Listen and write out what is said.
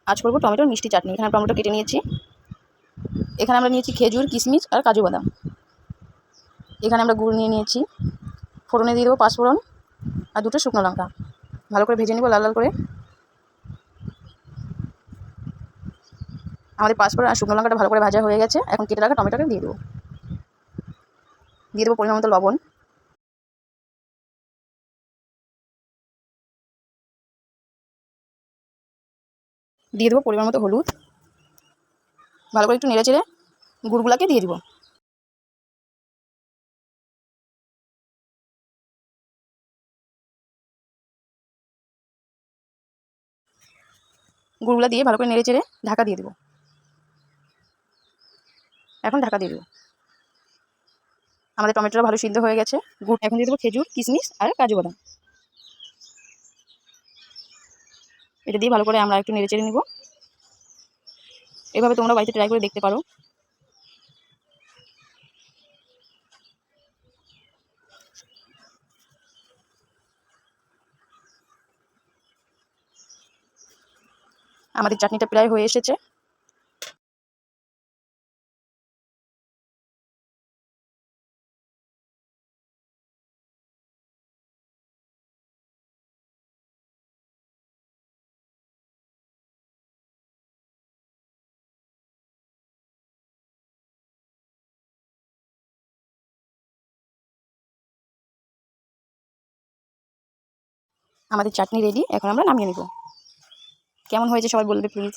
আজ করবো টমেটোর মিষ্টি চাটনি। এখানে টমেটো কেটে নিয়েছি। এখানে আমরা নিয়েছি খেজুর, কিশমিশ আর কাজু বাদাম। এখানে আমরা গুড় নিয়ে নিয়েছি। ফোড়নে দিয়ে দেবো পাঁচফোড়ন আর 2টো শুকনো লঙ্কা। ভালো করে ভেজে নেবো লাল লাল করে। আমাদের পাঁচফোড়ন আর শুকনো লঙ্কাটা ভালো করে ভাজা হয়ে গেছে। এখন কেটে রাখা টমেটোটা দিয়ে দেবো। দিয়ে দেবো পরিমাণ মতো লবণ। দিয়ে দেবো পরিমাণ মতো হলুদ। ভালো করে একটু নেড়ে চেড়ে গুড়গুলাকে দিয়ে দেবো। গুড়গুলা দিয়ে ভালো করে নেড়ে চেড়ে ঢাকা দিয়ে দেবো। এখন ঢাকা দিয়ে দেবো। আমাদের টমেটোটা ভালো সিদ্ধ হয়ে গেছে। গুড় এখন দিয়ে দেবো খেজুর, কিশমিশ আর কাজু বাদাম। এটা দিয়ে ভালো করে আমরা একটু নেড়ে চেড়ে নেব। এভাবে তোমরা বাড়িতে ট্রাই করে দেখতে পারো। আমাদের চাটনিটা প্রায় হয়ে এসেছে। আমাদের চাটনি রেডি। এখন আমরা নামিয়ে নেব। কেমন হয়েছে সবাই বলবে প্লিজ।